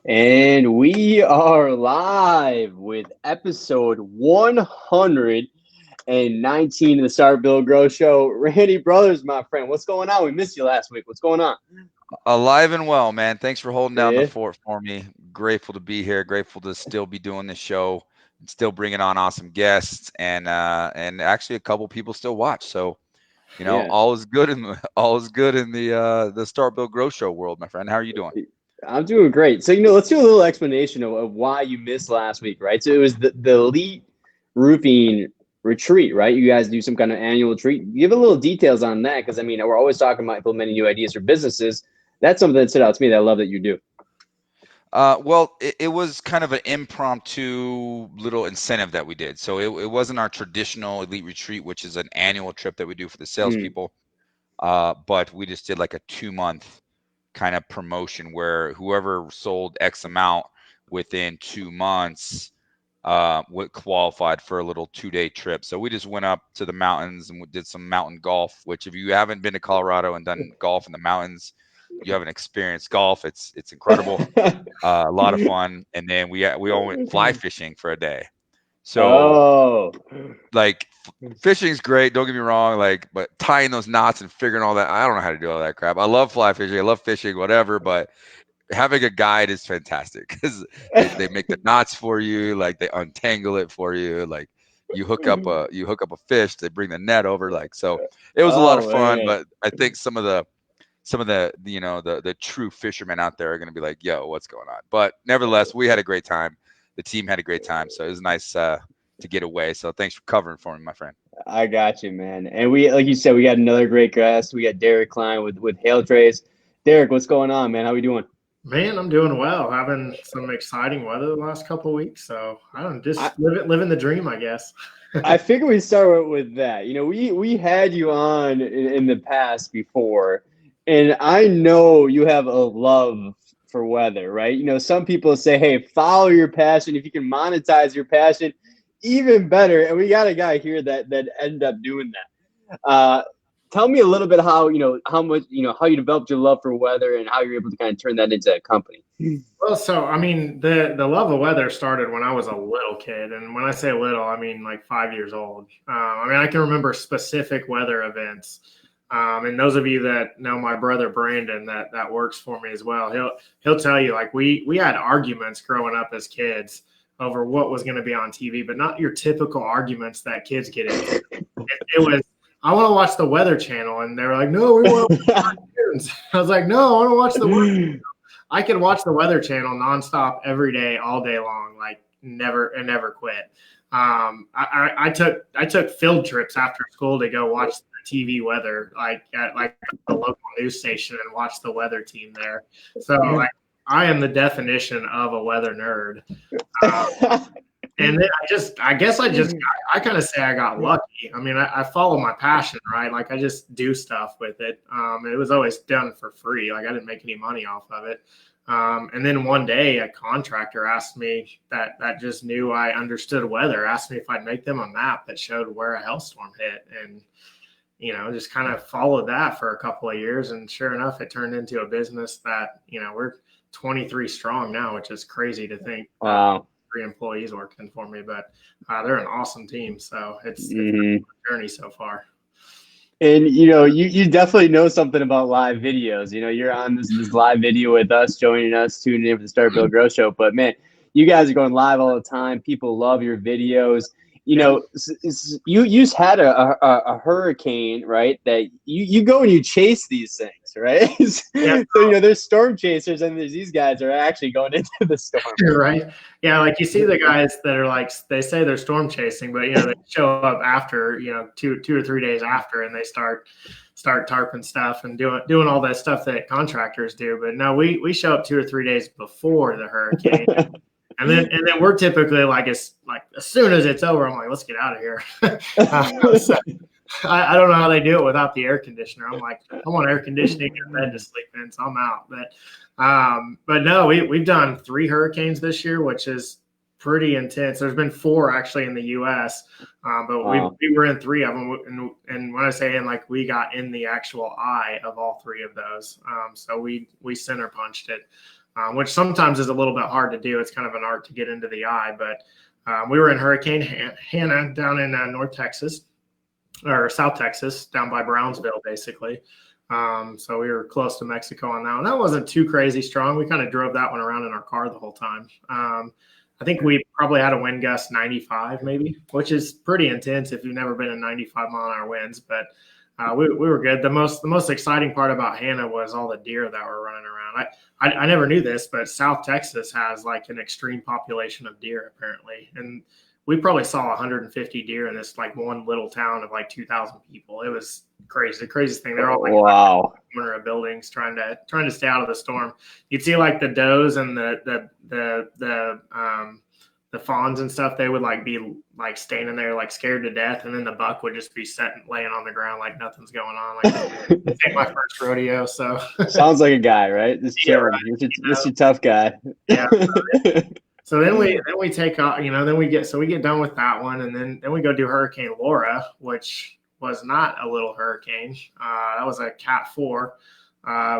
And we are live with episode 119 of the Start Build Grow Show. Randy Brothers, my friend, what's going on? We missed you last week. What's going on? Alive and well, man. Thanks for holding down the Yeah, fort for me. Grateful to be here. Grateful to still be doing this show and still bringing on awesome guests and actually a couple people still watch. So yeah. all is good in all is good in the Start Build Grow Show world, my friend. How are you doing? I'm doing great. So, let's do a little explanation of why you missed last week, right? So it was the Elite Roofing retreat, right? You guys do some kind of annual retreat. Give a little details on that because, we're always talking about implementing new ideas for businesses. That's something that stood out to me that I love that you do. Well, it was kind of an impromptu little incentive that we did. So it wasn't our traditional elite retreat, which is an annual trip that we do for the Mm. salespeople. But we just did like a 2 month kind of promotion where whoever sold X amount within 2 months qualified for a little 2 day trip. So we just went up to the mountains and we did some mountain golf. Which, if you haven't been to Colorado and done golf in the mountains, you haven't experienced golf. It's incredible, a lot of fun. And then we all went fly fishing for a day. So Oh, like fishing's great, don't get me wrong, like, but tying those knots and figuring all that, I don't know how to do all that crap. I love fly fishing, I love fishing, whatever, but having a guide is fantastic because they make the knots for you, like they untangle it for you, like you hook up a fish, they bring the net over, like, so it was a lot of oh fun. man, But I think some of the the true fishermen out there are going to be like, yo, what's going on? But nevertheless, we had a great time, the team had a great time, so it was nice to get away. So thanks for covering for me, my friend. I got you, man. And we, like you said, we got another great guest. We got Derik Kline with Hail Trace. Derek, what's going on, man? How we doing? Man, I'm doing well. Having some exciting weather the last couple of weeks, so I don't I just living the dream, I guess. I figure we start with that. We had you on in the past before, and I know you have a love for weather, right? Some people say, "Hey, follow your passion. If you can monetize your passion, even better." And we got a guy here that ended up doing that. Tell me a little bit how much how you developed your love for weather and how you're able to kind of turn that into a company. Well, so I mean, the love of weather started when I was a little kid, and when I say little, I mean like 5 years old. I can remember specific weather events. And those of you that know my brother Brandon, that works for me as well, he'll tell you, like, we had arguments growing up as kids over what was going to be on TV, but not your typical arguments that kids get into. It was, I want to watch the Weather Channel, and they were like, no, we want to watch cartoons. I was like, no, I want to watch the Weather. I could watch the Weather Channel nonstop every day, all day long, like never quit. I took field trips after school to go watch the TV weather, like at like the local news station, and watch the weather team there. So like, I am the definition of a weather nerd. And then I kind of say I got lucky. I mean, I follow my passion, right? Like, I just do stuff with it. It was always done for free. Like, I didn't make any money off of it. And then one day a contractor asked me that just knew I understood weather, asked me if I'd make them a map that showed where a hailstorm hit. And, just kind of followed that for a couple of years. And sure enough, it turned into a business that, we're 23 strong now, which is crazy to think. Wow. 3 employees working for me, but they're an awesome team. So it's been a journey so far. And you definitely know something about live videos. You're on this live video with us, joining us, tuning in for the Start Build Grow Show. But man, you guys are going live all the time. People love your videos. Yeah. You just had a hurricane, right? That you go and you chase these things, right? Yeah. So there's storm chasers, and there's these guys are actually going into the storm. Right. Yeah. Like, you see the guys that are like, they say they're storm chasing, but they show up after, 2 or 3 days after, and they start tarping stuff and doing all that stuff that contractors do. But no, we show up 2 or 3 days before the hurricane. And then we're typically like as soon as it's over, I'm like, let's get out of here. So I don't know how they do it without the air conditioner. I'm like, I want air conditioning and a bed to sleep in, so I'm out. But no, we've done 3 hurricanes this year, which is pretty intense. There's been 4 actually in the U.S., but Wow. we were in 3 of them. And when I say in, like, we got in the actual eye of all 3 of those. So we center punched it. which sometimes is a little bit hard to do. It's kind of an art to get into the eye. But we were in Hurricane Hannah down in North Texas, or South Texas, down by Brownsville, basically. So we were close to Mexico on that one. That wasn't too crazy strong. We kind of drove that one around in our car the whole time. I think we probably had a wind gust 95 maybe, which is pretty intense if you've never been in 95-mile-an-hour winds. But we were good. The most exciting part about Hannah was all the deer that were running around. I never knew this, but South Texas has like an extreme population of deer apparently, and we probably saw 150 deer in this like one little town of like 2,000 people. It was crazy. The craziest thing. They're all like wow. corner of buildings trying to stay out of the storm. You'd see like the does and the fawns and stuff. They would like be like standing there like scared to death, and then the buck would just be laying on the ground like nothing's going on. Like this ain't my first rodeo, so sounds like a guy, right? This yeah, right. This a tough guy. Yeah. So then we take off, then we get done with that one, and then we go do Hurricane Laura, which was not a little hurricane. That was a Cat 4.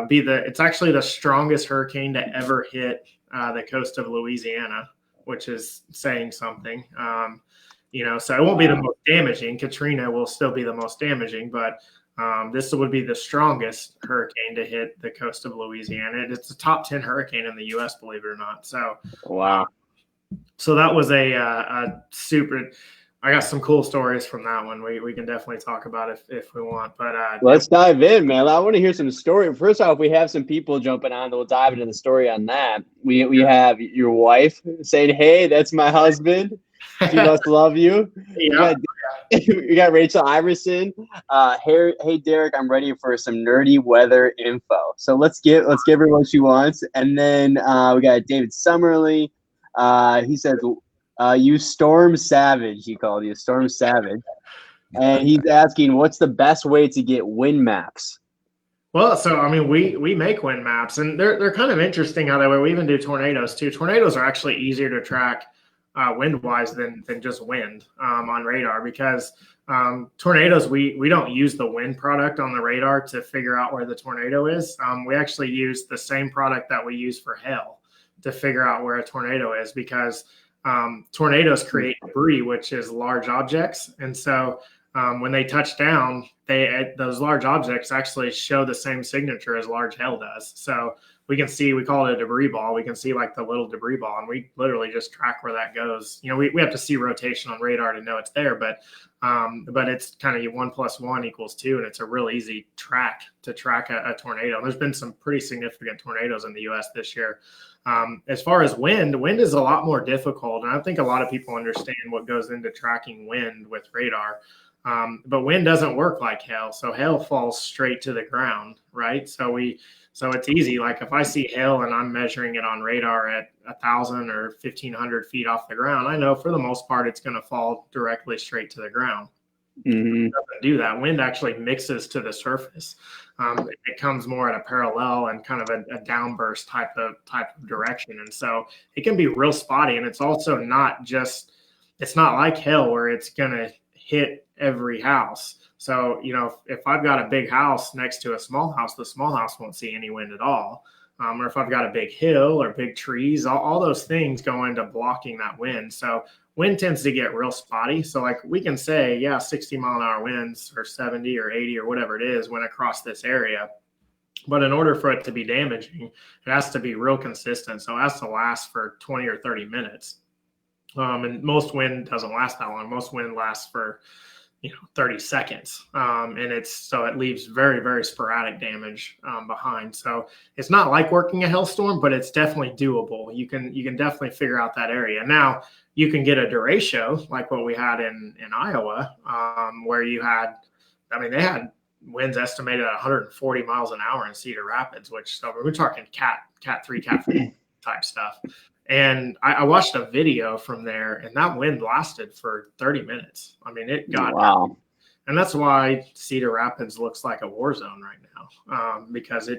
It's actually the strongest hurricane to ever hit the coast of Louisiana, which is saying something. So it won't be the most damaging. Katrina will still be the most damaging, but this would be the strongest hurricane to hit the coast of Louisiana. It's a top 10 hurricane in the U.S., believe it or not. So, wow. So that was a super. I got some cool stories from that one. We can definitely talk about it if we want. But let's dive in, man. I want to hear some story. First off, we have some people jumping on. We'll dive into the story on that. We have your wife saying, "Hey, that's my husband. She must love you." Yeah. We got Rachel Iverson. Hey, Derik, I'm ready for some nerdy weather info. So let's give her what she wants. And then we got David Summerly. He says, "You Storm Savage." He called you Storm Savage, and he's asking, "What's the best way to get wind maps?" Well, so I mean, we make wind maps, and they're kind of interesting how they work. We even do tornadoes too. Tornadoes are actually easier to track wind-wise than just wind on radar, because tornadoes, we don't use the wind product on the radar to figure out where the tornado is. We actually use the same product that we use for hail to figure out where a tornado is, because tornadoes create debris, which is large objects. And so when they touch down, those large objects actually show the same signature as large hail does. So we call it a debris ball. We can see like the little debris ball, and we literally just track where that goes. We have to see rotation on radar to know it's there, but it's kind of 1 + 1 = 2, and it's a real easy track to track a tornado. And there's been some pretty significant tornadoes in the U.S. this year. As far as wind is a lot more difficult, and I think a lot of people understand what goes into tracking wind with radar. But wind doesn't work like hail. So hail falls straight to the ground, right? So it's easy. Like if I see hail and I'm measuring it on radar at 1,000 or 1,500 feet off the ground, I know for the most part it's going to fall directly straight to the ground. Mm-hmm. It doesn't do that. Wind actually mixes to the surface. It comes more at a parallel and kind of a downburst type of direction, and so it can be real spotty. And it's also it's not like hail where it's going to hit every house. So, if I've got a big house next to a small house, the small house won't see any wind at all. Or if I've got a big hill or big trees, all those things go into blocking that wind. So wind tends to get real spotty. So like we can say, 60-mile-an-hour winds or 70 or 80 or whatever it is went across this area. But in order for it to be damaging, it has to be real consistent. So it has to last for 20 or 30 minutes. And most wind doesn't last that long. Most wind lasts for 30 seconds. And it leaves very, very sporadic damage behind. So it's not like working a hailstorm, but it's definitely doable. You can definitely figure out that area. Now you can get a derecho like what we had in Iowa, where they had winds estimated at 140 miles an hour in Cedar Rapids, so we're talking cat 3, cat 4 type stuff. And I watched a video from there, and that wind lasted for 30 minutes. I mean, it got wow. And that's why Cedar Rapids looks like a war zone right now, because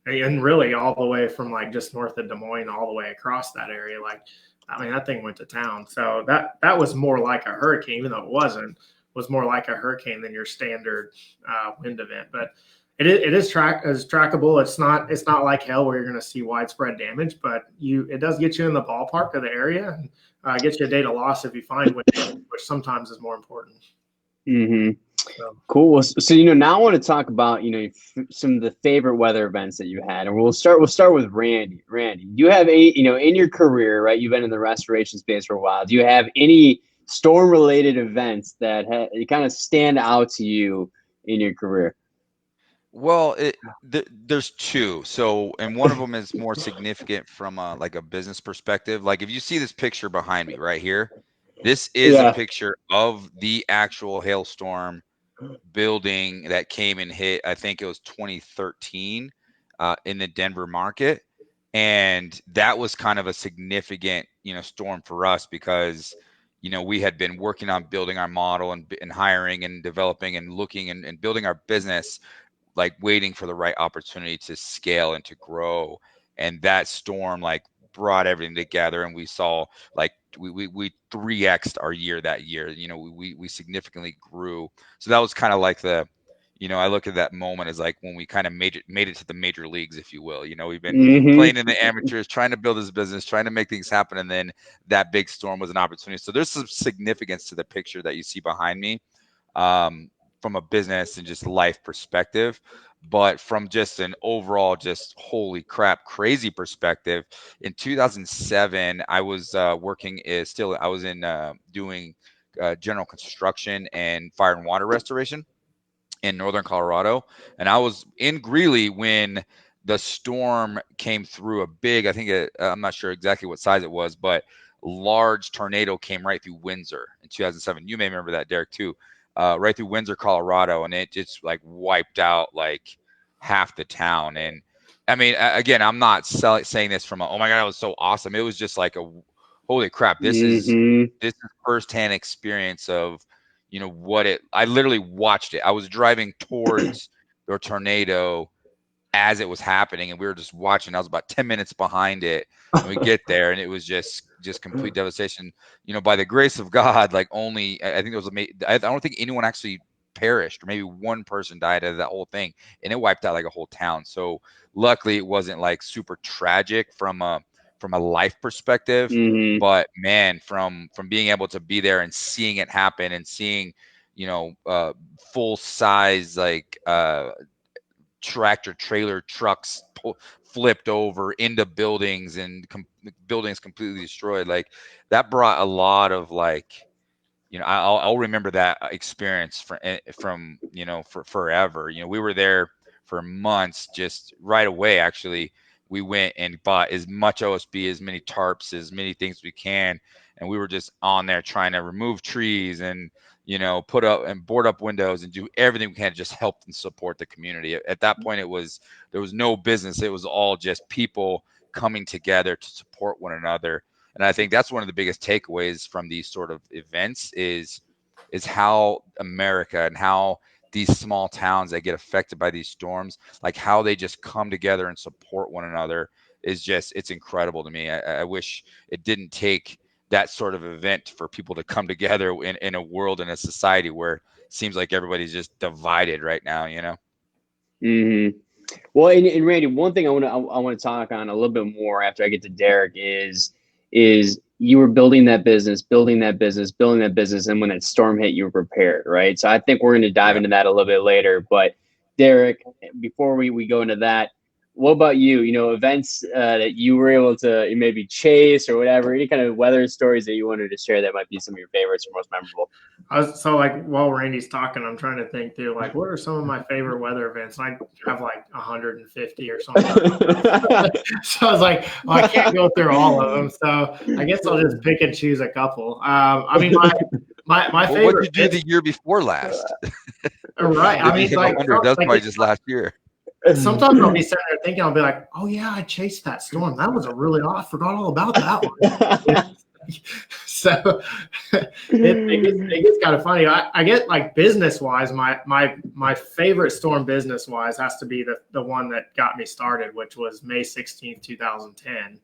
and really all the way from like just north of Des Moines all the way across that area. Like, I mean, that thing went to town. So that was more like a hurricane, even though it was more like a hurricane than your standard wind event. But It is trackable. It's not like hell where you're going to see widespread damage, but it does get you in the ballpark of the area and get you a data loss if you find which sometimes is more important. Mm-hmm. So. Cool. So now I want to talk about some of the favorite weather events that you had, and we'll start with Randy. Randy, do you have any in your career, right? You've been in the restoration space for a while. Do you have any storm related events that kind of stand out to you in your career? Well, there's two. So, and one of them is more significant from like a business perspective. Like if you see this picture behind me right here, this is a Yeah. picture of the actual hailstorm building that came and hit. I think it was 2013 in the Denver market, and that was kind of a significant storm for us because we had been working on building our model and hiring and developing and looking and building our business, like waiting for the right opportunity to scale and to grow. And that storm like brought everything together, and we saw like we 3x'd our year that year. We significantly grew. So that was kind of like I look at that moment as like when we kind of made it to the major leagues, if you will. We've been Mm-hmm. playing in the amateurs, trying to build this business, trying to make things happen, and then that big storm was an opportunity. So there's some significance to the picture that you see behind me, from a business and just life perspective. But from just an overall, just holy crap, crazy perspective, in 2007, I was working I was in doing general construction and fire and water restoration in northern Colorado. And I was in Greeley when the storm came through. I think I'm not sure exactly what size it was, but large tornado came right through Windsor in 2007. You may remember that, Derik, too. Right through Windsor, Colorado, and it just like wiped out like half the town. And I mean, again, I'm not saying this from oh my god, it was so awesome. It was just like holy crap, Mm-hmm. this is firsthand experience of I literally watched it. I was driving towards the tornado as it was happening, and we were just watching. I was about 10 minutes behind it, and we get there, and it was just complete devastation. By the grace of God, like only I think there was I don't think anyone actually perished, or maybe one person died out of that whole thing, and it wiped out like a whole town. So luckily, it wasn't like super tragic from a life perspective. Mm-hmm. But man, from being able to be there and seeing it happen and seeing full size like tractor trailer trucks flipped over into buildings and buildings completely destroyed, like that brought a lot of like I'll remember that experience from for forever. We were there for months. Just right away, actually, we went and bought as much OSB, as many tarps, as many things we can, and we were just on there trying to remove trees and put up and board up windows and do everything we can to just help and support the community. At that point, there was no business. It was all just people coming together to support one another. And I think that's one of the biggest takeaways from these sort of events is how America and how these small towns that get affected by these storms, like how they just come together and support one another it's incredible to me. I wish it didn't take that sort of event for people to come together in a world and a society where it seems like everybody's just divided right now, Mm-hmm. Well, and Randy, one thing I want to talk on a little bit more after I get to Derik is you were building that business, building that business, building that business, and when that storm hit, you were prepared, right? So I think we're going to dive Yeah. into that a little bit later. But Derik, before we go into that, what about you? Events that you were able to maybe chase or whatever, any kind of weather stories that you wanted to share that might be some of your favorites or most memorable. So like while Randy's talking, I'm trying to think through like what are some of my favorite weather events. I have like 150 or something. So I was like, well, I can't go through all of them. So I guess I'll just pick and choose a couple. I mean, my Well, favorite. what did you do the year before last? Right. I If you mean, hit like 100, that's probably just last year. sometimes I'll be sitting there thinking, I'll be like, oh yeah, I chased that storm. That was I forgot all about that one. So it gets kind of funny. I get like business wise, my favorite storm business wise has to be the one that got me started, which was May 16th, 2010.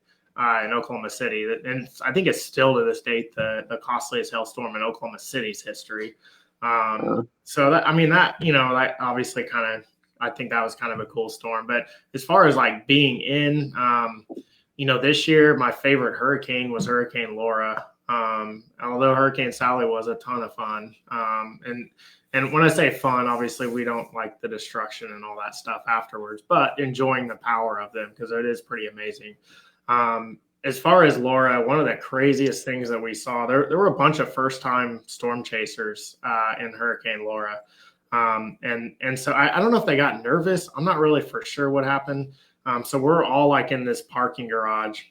In Oklahoma City, and I think it's still to this date the costliest hailstorm in Oklahoma City's history. So that, I mean, that that obviously kind of I think that was kind of a cool storm. But as far as like being in, this year my favorite hurricane was Hurricane Laura. Although Hurricane Sally was a ton of fun. And when I say fun, obviously we don't like the destruction and all that stuff afterwards, but enjoying the power of them because it is pretty amazing. As far as Laura, one of the craziest things that we saw, there were a bunch of first-time storm chasers in Hurricane Laura. And so I don't know if they got nervous. I'm not really for sure what happened. So we're all like in this parking garage.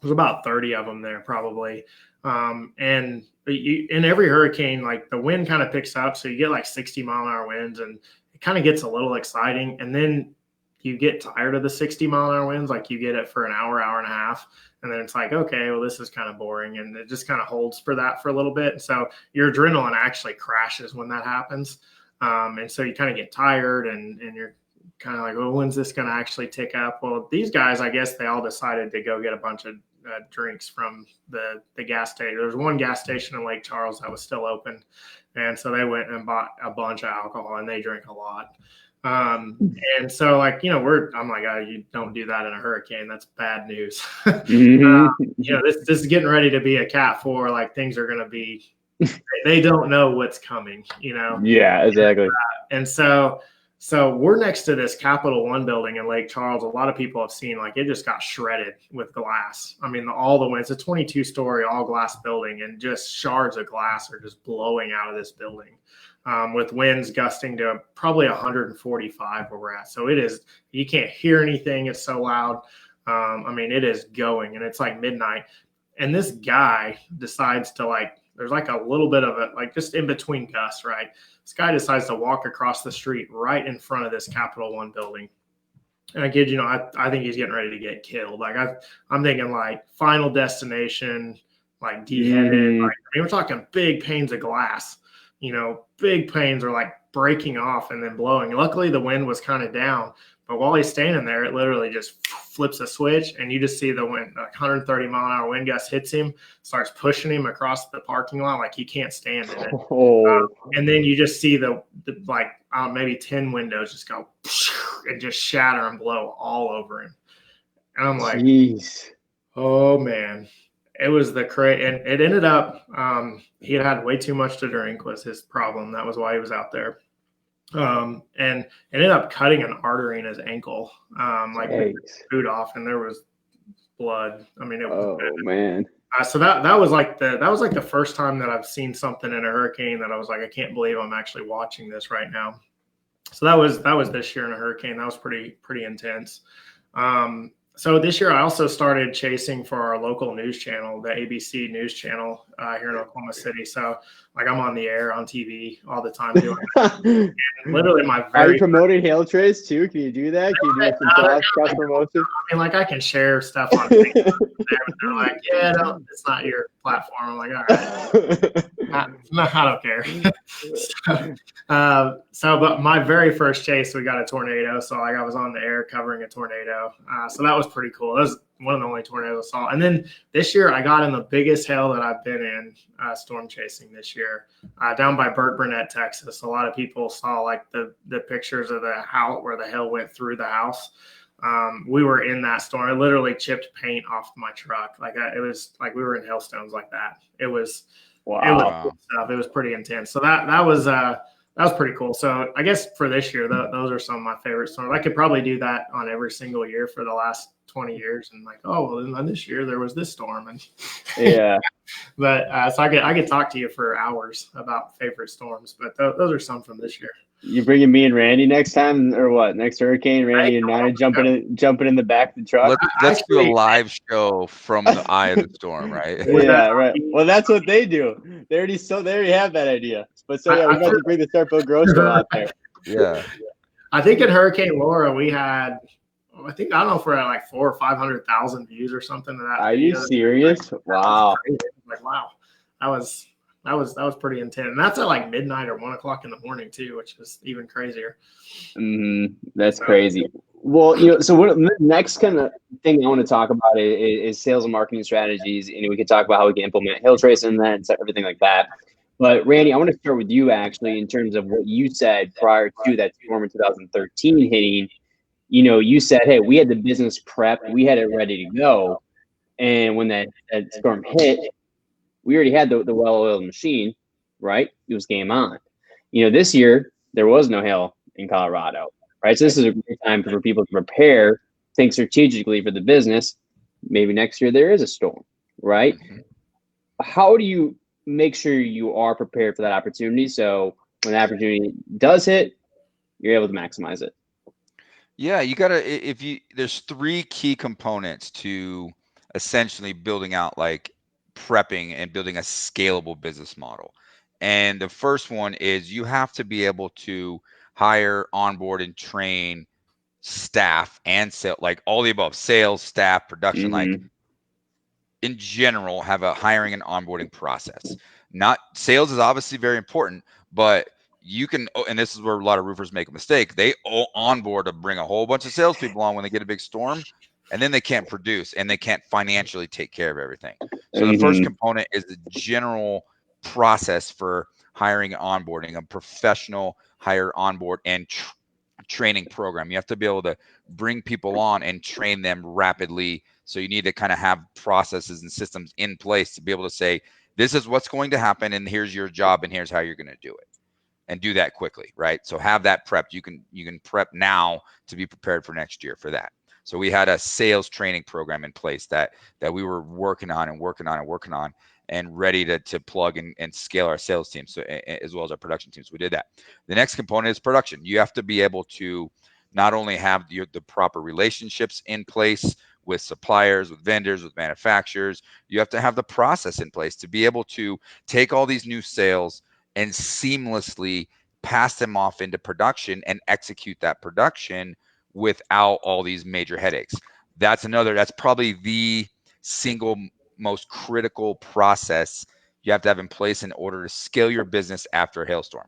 There's about 30 of them there probably. And in every hurricane, like the wind kind of picks up. So you get like 60-mile-an-hour winds and it kind of gets a little exciting. And then you get tired of the 60-mile-an-hour winds. Like you get it for an hour, hour and a half. And then it's like, okay, well, this is kind of boring. And it just kind of holds for that for a little bit. So your adrenaline actually crashes when that happens. And so you kind of get tired and you're kind of like, well, when's this going to actually tick up? Well, these guys, I guess they all decided to go get a bunch of drinks from the gas station. There was one gas station in Lake Charles that was still open. And so they went and bought a bunch of alcohol and they drank a lot. And so like, I'm like, oh, you don't do that in a hurricane. That's bad news. This is getting ready to be a Cat 4. Like things are going to be, they don't know what's coming, Yeah, exactly. And so we're next to this Capital One building in Lake Charles. A lot of people have seen like it just got shredded with glass. I mean, all the winds, it's a 22-story all glass building and just shards of glass are just blowing out of this building. With winds gusting to probably 145 where we're at. So it is, you can't hear anything. It's so loud. It is going and it's like midnight. And this guy decides to there's like a little bit of it, like just in between gusts, right? This guy decides to walk across the street right in front of this Capital One building. And I kid you not, I think he's getting ready to get killed. Like I'm thinking like Final Destination, like beheaded. We're talking big panes of glass. Big panes are like breaking off and then blowing. Luckily, the wind was kind of down, but while he's standing there, it literally just flips a switch and you just see the wind, like 130-mile-an-hour wind gust hits him, starts pushing him across the parking lot like he can't stand in it. And then you just see the maybe 10 windows just go and just shatter and blow all over him. And I'm like, jeez. Oh man. It was and it ended up, he had way too much to drink was his problem. That was why he was out there. And it ended up cutting an artery in his ankle, food off, and there was blood. It was bad. Man. So that was like the first time that I've seen something in a hurricane that I was like, I can't believe I'm actually watching this right now. So that was this year in a hurricane. That was pretty intense. So this year I also started chasing for our local news channel, the ABC news channel here in Oklahoma City. So like I'm on the air on TV all the time doing that. Literally Are you promoting Hail Trace too? Can you do that? Can you do some cross promotion? I can share stuff on Facebook. They're like, yeah, no, it's not your platform. I'm like, all right. No, I don't care. But my very first chase, we got a tornado. So I was on the air covering a tornado. So that was pretty cool. That was one of the only tornadoes I saw. And then this year I got in the biggest hail that I've been in storm chasing this year down by Burt Burnett, Texas. A lot of people saw like the pictures of the house where the hail went through the house. We were in that storm. It literally chipped paint off my truck. It was like we were in hailstones like that. It was wow. It was cool stuff. It was pretty intense. So that was pretty cool. So I guess for this year, those are some of my favorite storms. I could probably do that on every single year for the last 20 years. And like, oh, well, then this year there was this storm. And yeah. But so I could talk to you for hours about favorite storms. But those are some from this year. You bringing me and Randy next time or what? Next hurricane, Randy and Nana jumping in the back of the truck. Let's do a live show from the eye of the storm, right? Yeah, right. Well, that's what they do. They already have that idea. But so yeah, we got to bring the Starfield Grow Show out there. Yeah. I think in Hurricane Laura we had, I don't know if we're at like 400,000 or 500,000 views or something. Are you serious? Wow. Like wow, that was pretty intense. And that's at like midnight or 1 o'clock in the morning too, which is even crazier. That's crazy. Well, so the next kind of thing I want to talk about is sales and marketing strategies. We could talk about how we can implement Hail Trace and that and everything like that. But Randy, I want to start with you actually in terms of what you said prior to that storm in 2013 hitting. You said, hey, we had the business prepped, we had it ready to go. And when that storm hit, we already had the well-oiled machine, right? It was game on. This year there was no hail in Colorado, right? So this is a great time for people to prepare, think strategically for the business. Maybe next year there is a storm, right? Mhm. How do you make sure you are prepared for that opportunity so when the opportunity does hit, you're able to maximize it? Yeah, you gotta if you there's three key components to essentially building out like prepping and building a scalable business model. And the first one is you have to be able to hire, onboard, and train staff and sale, like all the above, sales, staff, production, like Mm-hmm. in general have a hiring and onboarding process. Not sales is obviously very important, but you can, and this is where a lot of roofers make a mistake. They onboard to bring a whole bunch of salespeople on when they get a big storm, and then they can't produce and they can't financially take care of everything. So the first Mm-hmm. component is the general process for hiring and onboarding, a professional hire, onboard, and training program. You have to be able to bring people on and train them rapidly. So you need to kind of have processes and systems in place to be able to say, this is what's going to happen, and here's your job, and here's how you're going to do it, and do that quickly, right? So have that prepped. You can prep now to be prepared for next year for that. So we had a sales training program in place that we were working on and working on and working on and ready to plug and scale our sales team, so as well as our production teams. We did that. The next component is production. You have to be able to not only have the proper relationships in place with suppliers, with vendors, with manufacturers, you have to have the process in place to be able to take all these new sales and seamlessly pass them off into production and execute that production without all these major headaches. That's probably the single most critical process you have to have in place in order to scale your business after a hailstorm.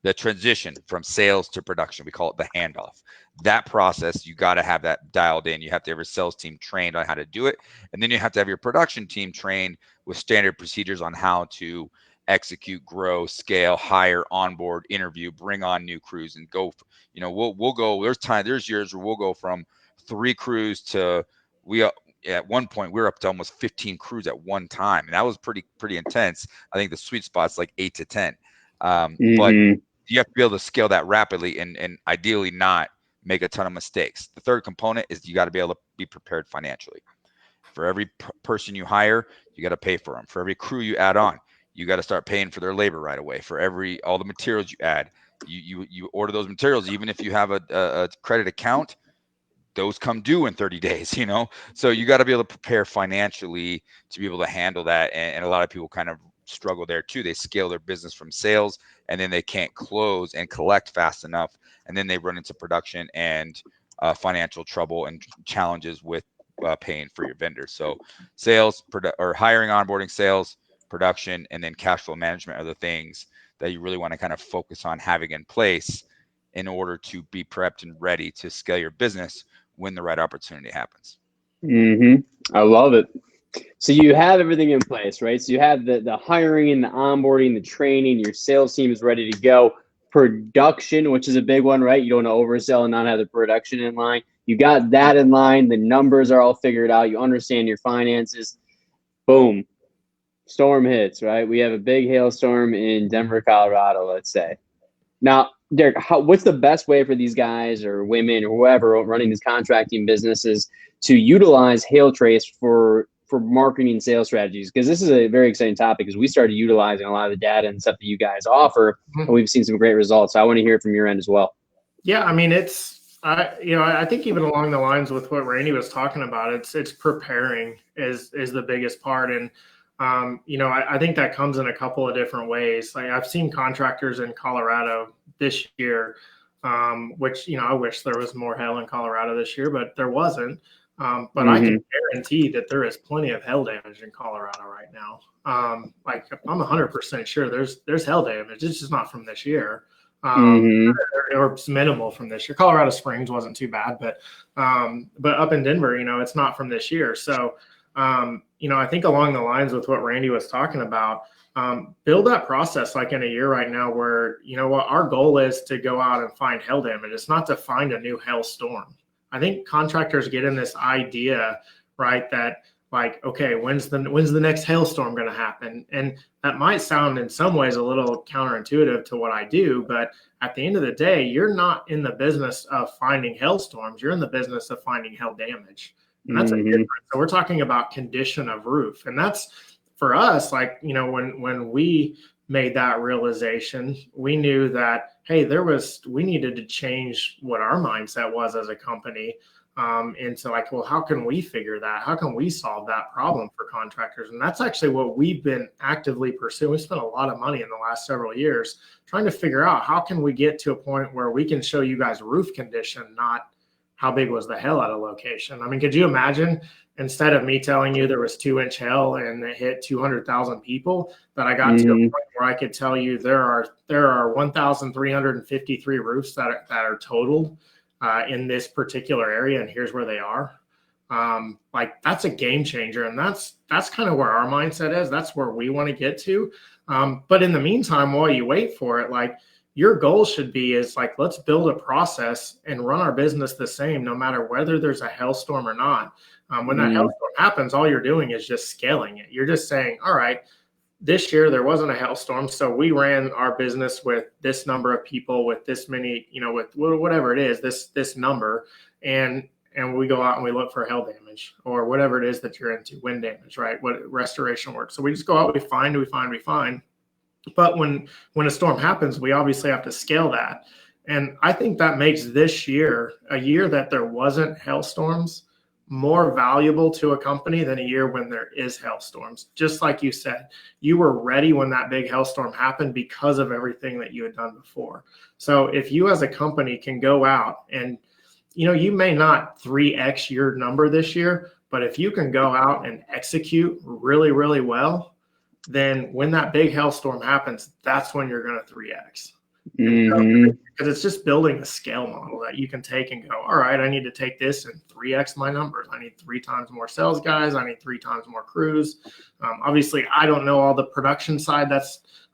The transition from sales to production, we call it the handoff. That process, you got to have that dialed in. You have to have your sales team trained on how to do it. And then you have to have your production team trained with standard procedures on how to execute, grow, scale, hire, onboard, interview, bring on new crews, and go. We'll go. There's years where we'll go from 3 crews to we at one point we were up to almost 15 crews at one time, and that was pretty intense. I think the sweet spot's like 8 to 10. But Mm-hmm. you have to be able to scale that rapidly and ideally not make a ton of mistakes. The third component is you got to be able to be prepared financially. For every person you hire, you got to pay for them. For every crew you add on, you got to start paying for their labor right away. For all the materials you add, you order those materials. Even if you have a credit account, those come due in 30 days, so you got to be able to prepare financially to be able to handle that. And a lot of people kind of struggle there too. They scale their business from sales and then they can't close and collect fast enough, and then they run into production and financial trouble and challenges with paying for your vendors. So sales or hiring, onboarding, sales, production, and then cash flow management are the things that you really want to kind of focus on having in place in order to be prepped and ready to scale your business when the right opportunity happens. Mm-hmm. I love it. So you have everything in place, right? So you have the hiring and the onboarding, the training, your sales team is ready to go. Production, which is a big one, right? You don't want to oversell and not have the production in line. You got that in line. The numbers are all figured out. You understand your finances. Boom. Storm hits, right? We have a big hailstorm in Denver, Colorado, let's say. Now, Derik, what's the best way for these guys or women or whoever running these contracting businesses to utilize hail trace for marketing and sales strategies? Because this is a very exciting topic because we started utilizing a lot of the data and stuff that you guys offer, and we've seen some great results. So I want to hear from your end as well. Yeah, I mean, I think even along the lines with what Randy was talking about, it's preparing is the biggest part. And, I think that comes in a couple of different ways. Like I've seen contractors in Colorado this year, which, I wish there was more hail in Colorado this year, but there wasn't. But I can guarantee that there is plenty of hail damage in Colorado right now. Like I'm 100% sure there's hail damage. It's just not from this year. Or it's minimal from this year. Colorado Springs wasn't too bad, but up in Denver, it's not from this year. So I think along the lines with what Randy was talking about, build that process like in a year right now where, what our goal is to go out and find hail damage. It's not to find a new hail storm. I think contractors get in this idea, right, that like, okay, when's the next hailstorm going to happen? And that might sound in some ways a little counterintuitive to what I do, but at the end of the day, you're not in the business of finding hailstorms. You're in the business of finding hail damage. And that's a difference. So we're talking about condition of roof. And that's for us, like, when we made that realization, we knew that, hey, we needed to change what our mindset was as a company. Into like, well, how can we figure that? How can we solve that problem for contractors? And that's actually what we've been actively pursuing. We spent a lot of money in the last several years trying to figure out how can we get to a point where we can show you guys roof condition, not how big was the hail at a location. I mean, could you imagine instead of me telling you there was 2-inch hail and it hit 200,000 people, that I got to a point where I could tell you there are 1,353 roofs that are totaled in this particular area, and here's where they are. Like, that's a game changer, and that's kind of where our mindset is. That's where we want to get to. But in the meantime, while you wait for it, like, your goal should be is like, let's build a process and run our business the same, no matter whether there's a hailstorm or not. When that hailstorm happens, all you're doing is just scaling it. You're just saying, all right, this year there wasn't a hailstorm, so we ran our business with this number of people, with this many, with whatever it is, this number, and we go out and we look for hail damage or whatever it is that you're into, wind damage, right? What restoration work. So we just go out, we find. But when a storm happens, we obviously have to scale that, and I think that makes this year, a year that there wasn't hailstorms, more valuable to a company than a year when there is hailstorms. Just like you said, you were ready when that big hailstorm happened because of everything that you had done before. So if you as a company can go out and, you may not 3x your number this year, but if you can go out and execute really, really well, then when that big hailstorm happens, that's when you're going to 3x. Because it's just building a scale model that you can take and go, all right, I need to take this and 3x my numbers. I need 3 times more sales guys. I need 3 times more crews. Obviously, I don't know all the production side.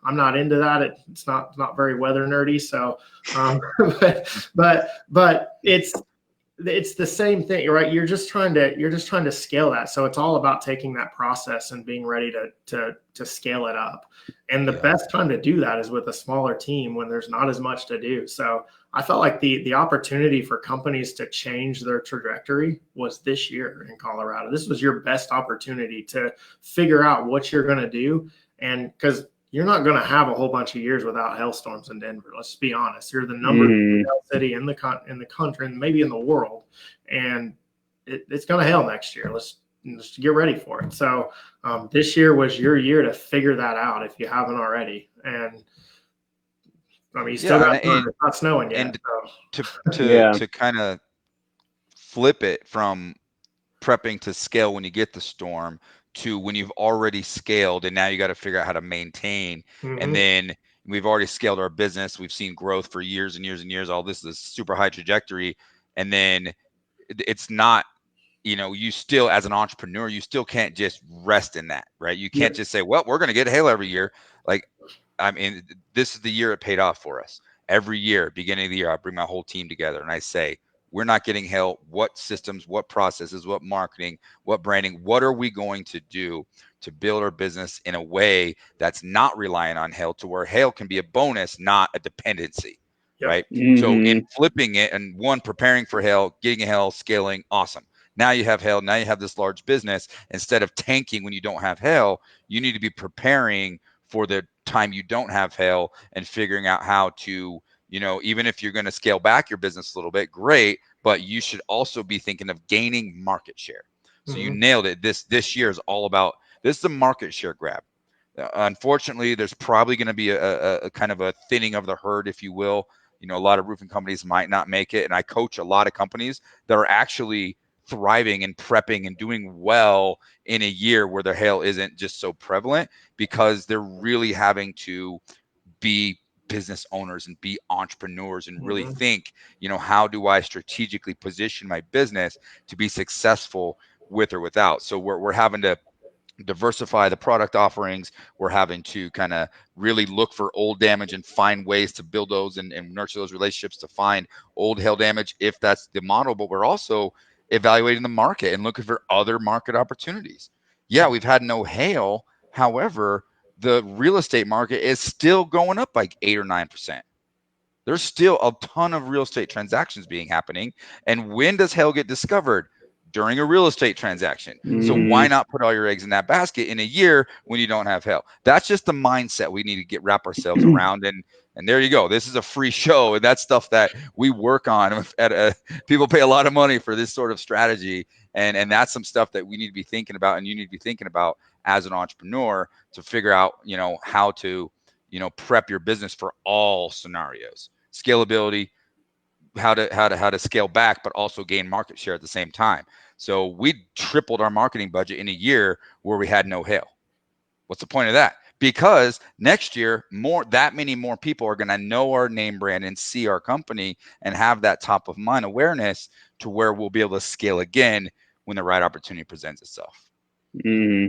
I'm not into that. It's not very weather nerdy. So, but it's the same thing, right? You're just trying to scale that. So it's all about taking that process and being ready to scale it up. And the best time to do that is with a smaller team when there's not as much to do. So I felt like the opportunity for companies to change their trajectory was this year in Colorado. This was your best opportunity to figure out what you're going to do. And because you're not going to have a whole bunch of years without hailstorms in Denver. Let's be honest. You're the number 2 city in the country and maybe in the world, and it's going to hail next year. Let's get ready for it. So this year was your year to figure that out if you haven't already. And I mean, you still got it's not snowing yet. And to kind of flip it from prepping to scale when you get the storm to when you've already scaled and now you got to figure out how to maintain. And then we've already scaled our business. We've seen growth for years and years and years. All this is a super high trajectory. And then it's not, you still, as an entrepreneur, you still can't just rest in that, right? You can't just say, well, we're going to get hail every year. Like, I mean, this is the year it paid off for us. Every year, beginning of the year, I bring my whole team together and I say, we're not getting hail. What systems, what processes, what marketing, what branding, what are we going to do to build our business in a way that's not reliant on hail, to where hail can be a bonus, not a dependency, right? So in flipping it and preparing for hail, getting hail, scaling, awesome. Now you have hail. Now you have this large business. Instead of tanking when you don't have hail, you need to be preparing for the time you don't have hail and figuring out how to, even if you're going to scale back your business a little bit, great, but you should also be thinking of gaining market share. So you nailed it. This year is all about, this is a market share grab. Unfortunately, there's probably going to be a kind of a thinning of the herd, if you will. A lot of roofing companies might not make it. And I coach a lot of companies that are actually thriving and prepping and doing well in a year where their hail isn't just so prevalent, because they're really having to be business owners and be entrepreneurs and really think, how do I strategically position my business to be successful with or without. So we're having to diversify the product offerings. We're having to kind of really look for old damage and find ways to build those and nurture those relationships to find old hail damage if that's the model. But we're also evaluating the market and looking for other market opportunities. Yeah, we've had no hail. However, the real estate market is still going up like 8 or 9%. There's still a ton of real estate transactions being happening. And when does hail get discovered? During a real estate transaction. So why Hmm. not put all your eggs in that basket in a year when you don't have hail? That's just the mindset we need to get wrap ourselves around. And there you go. This is a free show, and that's stuff that we work on. People pay a lot of money for this sort of strategy, and that's some stuff that we need to be thinking about, and you need to be thinking about as an entrepreneur to figure out, how to, prep your business for all scenarios. Scalability, how to scale back, but also gain market share at the same time. So we tripled our marketing budget in a year where we had no hail. What's the point of that? Because next year, that many more people are going to know our name brand and see our company and have that top of mind awareness to where we'll be able to scale again when the right opportunity presents itself. Hmm.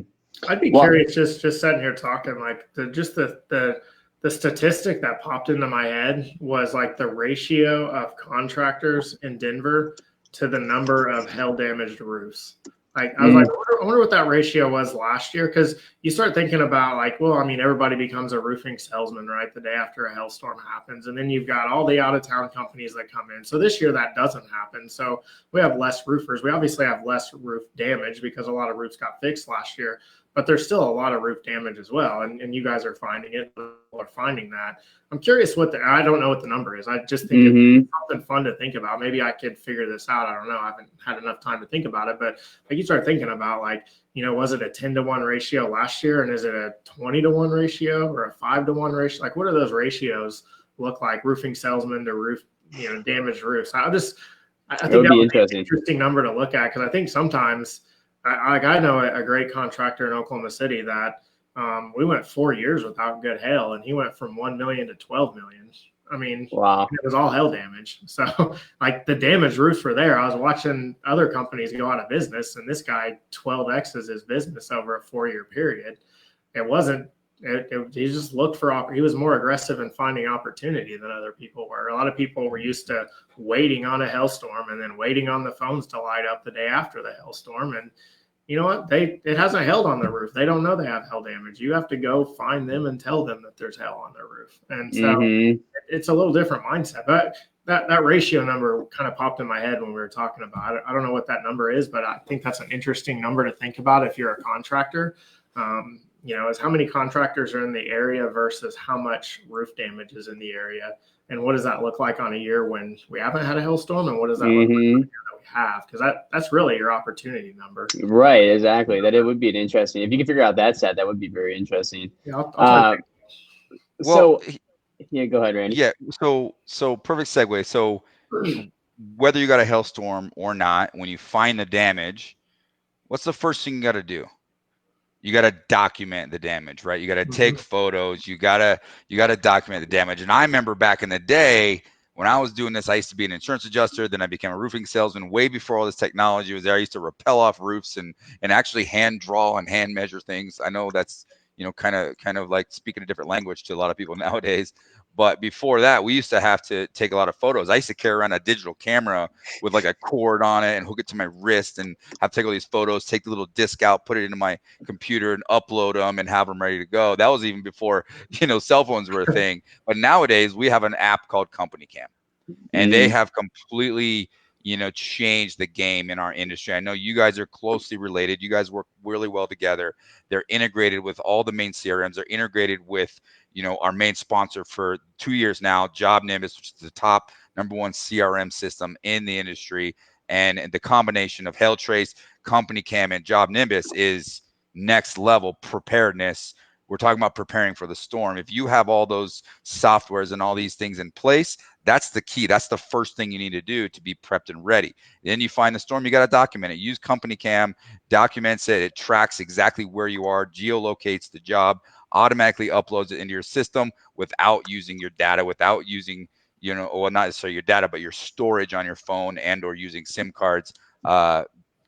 I'd be Well, curious, just sitting here talking, like the statistic that popped into my head was like the ratio of contractors in Denver to the number of hail damaged roofs. Like I was like, mm, I wonder what that ratio was last year, because you start thinking about like, well, I mean, everybody becomes a roofing salesman, right, the day after a hailstorm happens, and then you've got all the out of town companies that come in. So this year that doesn't happen. So we have less roofers. We obviously have less roof damage because a lot of roofs got fixed last year, but there's still a lot of roof damage as well. And you guys are finding it, people are finding that. I'm curious I don't know what the number is. I just think it's hmm. something fun to think about. Maybe I could figure this out. I don't know. I haven't had enough time to think about it, but like you start thinking about like, was it a 10-to-1 ratio last year? And is it a 20-to-1 ratio or a 5-to-1 ratio? Like, what do those ratios look like? Roofing salesman to roof, damaged roofs. I It think would that be would be an interesting. interesting number to look at, because I think sometimes I know a great contractor in Oklahoma City that we went 4 years without good hail, and he went from 1 million to 12 million. I mean, Wow. it was all hail damage. So, like the damaged roofs were there. I was watching other companies go out of business, and this guy 12x's his business over a 4-year period. It wasn't. He just looked for. He was more aggressive in finding opportunity than other people were. A lot of people were used to waiting on a hailstorm and then waiting on the phones to light up the day after the hailstorm. And you know what? It hasn't hailed on their roof. They don't know they have hail damage. You have to go find them and tell them that there's hail on their roof. And so Hmm. it's a little different mindset. But that ratio number kind of popped in my head when we were talking about it. I don't know what that number is, but I think that's an interesting number to think about if you're a contractor. Is how many contractors are in the area versus how much roof damage is in the area, and what does that look like on a year when we haven't had a hailstorm, and what does that look like on a Hmm. year that we have? Because that's really your opportunity number. Right, exactly. That it would be an interesting. If you can figure out that set, that would be very interesting. Yeah, I'll touch. Uh, Well, so yeah, go ahead, Randy. yeah. So perfect segue. So whether you got a hailstorm or not, when you find the damage, what's the first thing you got to do? You got to document the damage, right? You got to take Mhm. photos. You got to document the damage. And I remember back in the day when I was doing this, I used to be an insurance adjuster. Then I became a roofing salesman way before all this technology was there. I used to rappel off roofs and actually hand draw and hand measure things. I know that's kind of like speaking a different language to a lot of people nowadays. But before that, we used to have to take a lot of photos. I used to carry around a digital camera with like a cord on it and hook it to my wrist and have to take all these photos, take the little disc out, put it into my computer and upload them and have them ready to go. That was even before, cell phones were a thing. But nowadays we have an app called Company Cam, and they Mm, have completely, changed the game in our industry. I know you guys are closely related. You guys work really well together. They're integrated with all the main CRMs. They're integrated with, our main sponsor for 2 years now, Job Nimbus, which is the top #1 CRM system in the industry. And the combination of HailTrace, Company Cam, and Job Nimbus is next level preparedness. We're talking about preparing for the storm. If you have all those softwares and all these things in place, that's the key. That's the first thing you need to do to be prepped and ready. Then you find the storm, you got to document it. Use Company Cam, documents it. It tracks exactly where you are, geolocates the job, automatically uploads it into your system without using your data, without using, well, not necessarily your data, but your storage on your phone and or using SIM cards.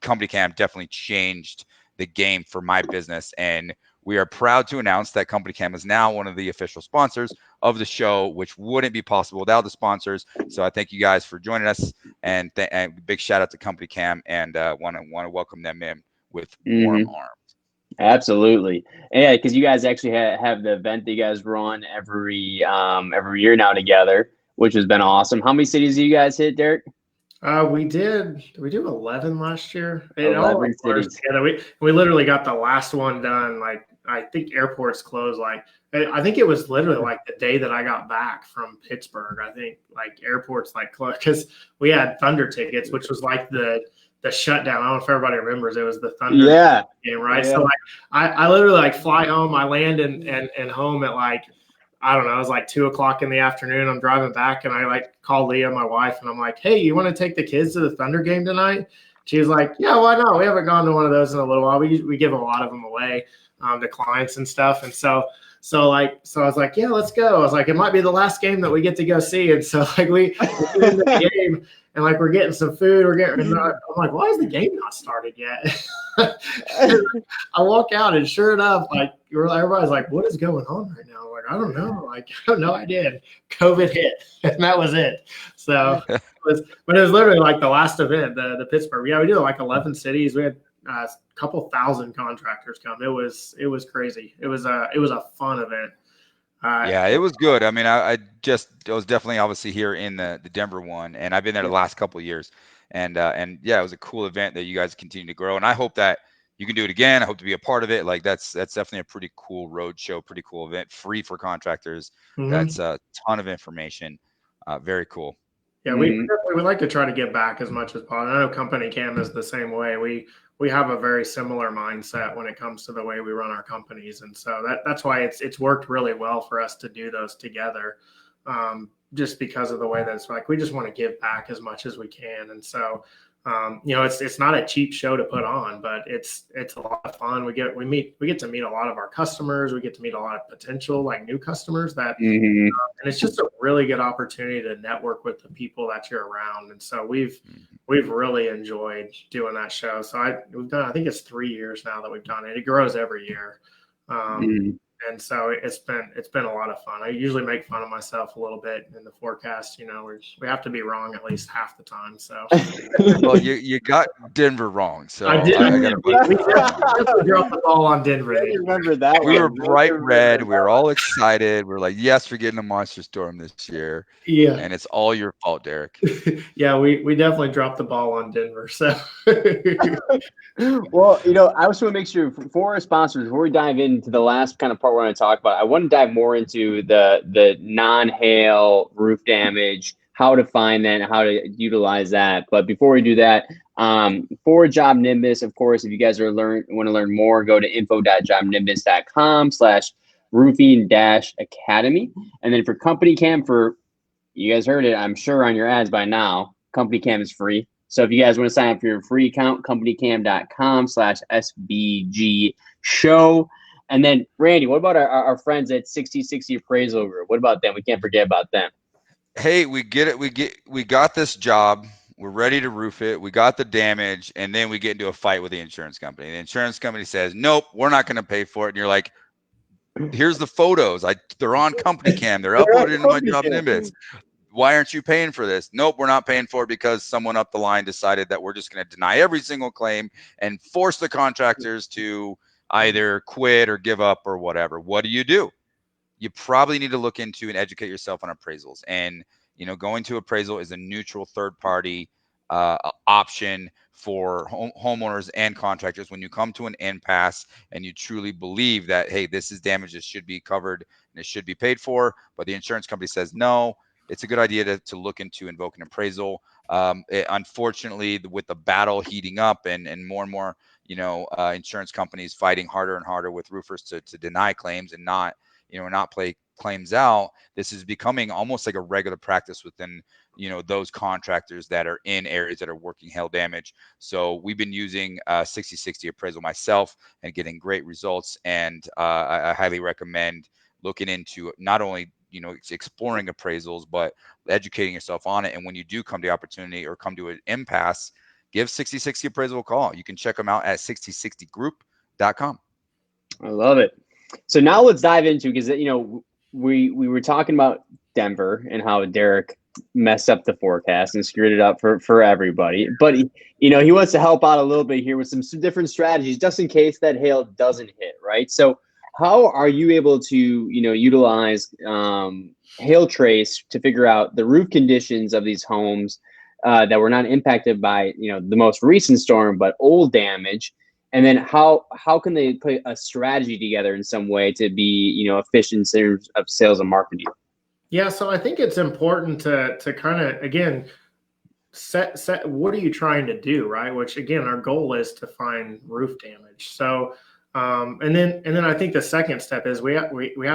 Company Cam definitely changed the game for my business. And we are proud to announce that Company Cam is now one of the official sponsors of the show, which wouldn't be possible without the sponsors. So I thank you guys for joining us, and big shout out to Company Cam, and want to welcome them in with warm Hmm. arms. Absolutely. Yeah, because you guys actually have the event that you guys run every year now together, which has been awesome. How many cities do you guys hit, Derek? Did we do 11 last year? It all 11 blurs cities. together. We literally got the last one done. Like I think airports closed. Like I think it was literally like the day that I got back from Pittsburgh. I think like airports like closed because we had Thunder tickets, which was like the shutdown. I don't know if everybody remembers. It was the Thunder Yeah. game, right? Yeah. So like I literally like fly home. I land and home at like I don't know, it was like 2 o'clock in the afternoon. I'm driving back and I like call Leah, my wife, and I'm like, hey, you want to take the kids to the Thunder game tonight? She was like, yeah, why not? We haven't gone to one of those in a little while. We give a lot of them away to clients and stuff. And so I was like, yeah, let's go. I was like, it might be the last game that we get to go see. And so like we get into the game and like we're getting some food. I'm like, why is the game not started yet? I walk out and sure enough, like everybody's like, what is going on right now? I'm like, I don't know. Like, I have no idea. COVID hit, and that was it. So but it was literally like the last event, the Pittsburgh. Yeah, we did like 11 cities. We had a couple thousand contractors come. It was crazy. It was a fun event. Yeah, it was good. I mean, I was definitely obviously here in the Denver one, and I've been there the last couple of years, and yeah, it was a cool event that you guys continue to grow, and I hope that you can do it again. I hope to be a part of it. Like that's definitely a pretty cool road show, pretty cool event, free for contractors. Mhm. That's a ton of information. Very cool. Yeah, we would like to try to get back as much as possible. I know Company Cam is the same way. We have a very similar mindset when it comes to the way we run our companies, and so that's why it's worked really well for us to do those together, just because of the way that it's like we just want to give back as much as we can, and so it's not a cheap show to put on, but it's a lot of fun. We get to meet a lot of our customers. We get to meet a lot of potential like new customers that. Hmm. And it's just a really good opportunity to network with the people that you're around. And so we've really enjoyed doing that show. So we've done, I think it's 3 years now that we've done it. It grows every year. Um, Hmm. and so it's been a lot of fun. I usually make fun of myself a little bit in the forecast. We have to be wrong at least half the time. So Well, you got Denver wrong, so I did. I got to We definitely dropped the ball on Denver. I remember that We one. were I bright remember red. We that were one. all excited. We are like, yes, we're getting a monster storm this year, Yeah. and it's all your fault, Derek. Yeah, we definitely dropped the ball on Denver. So Well, I just want to make sure for our sponsors, before we dive into the last kind of part we're going to talk about, I want to dive more into the non-hail roof damage, how to find that, and how to utilize that. But before we do that, for Job Nimbus, of course, if you guys want to learn more, go to info.jobnimbus.com/roofing-academy. And then for Company Cam, you guys heard it, I'm sure, on your ads by now, Company Cam is free. So if you guys want to sign up for your free account, companycam.com/SBG show. And then, Randy, what about our friends at 6060 Appraisal Group? What about them? We can't forget about them. Hey, we get it. We got this job. We're ready to roof it. We got the damage, and then we get into a fight with the insurance company. The insurance company says, "Nope, we're not going to pay for it." And you're like, "Here's the photos. They're on Company Cam. They're They're on uploaded into my Company Job Cam. Nimbus. Why aren't you paying for this?" Nope, we're not paying for it because someone up the line decided that we're just going to deny every single claim and force the contractors to either quit or give up or whatever. What do? You probably need to look into and educate yourself on appraisals. And, going to appraisal is a neutral third party option for homeowners and contractors. When you come to an impasse and you truly believe that, hey, this is damage that should be covered and it should be paid for, but the insurance company says no, it's a good idea to look into invoke an appraisal. Unfortunately, with the battle heating up and more, insurance companies fighting harder and harder with roofers to deny claims and not play claims out, this is becoming almost like a regular practice within those contractors that are in areas that are working hail damage. So we've been using 6060 appraisal myself and getting great results, and I highly recommend looking into not only exploring appraisals but educating yourself on it. And when you do come to the opportunity or come to an impasse, give 6060 Appraisal a call. You can check them out at 6060group.com. I love it. So now let's dive into, because we were talking about Denver and how Derik messed up the forecast and screwed it up for everybody. But he wants to help out a little bit here with some different strategies just in case that hail doesn't hit, right? So how are you able to utilize hail trace to figure out the roof conditions of these homes that were not impacted by the most recent storm but old damage? And then how can they put a strategy together in some way to be efficient in terms of sales and marketing? Yeah, so I think it's important to kind of, again, set what are you trying to do, right? Which again, our goal is to find roof damage. So and then I think the second step is we have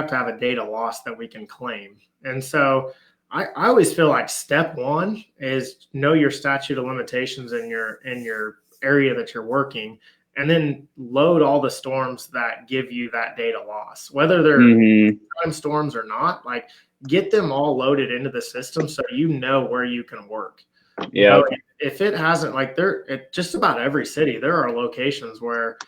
to have a data loss that we can claim. And so I always feel like step one is know your statute of limitations in your area that you're working, and then load all the storms that give you that data loss, whether they're time storms or not. Like, get them all loaded into the system so you know where you can work. Yeah. If it hasn't, like, just about every city, there are locations where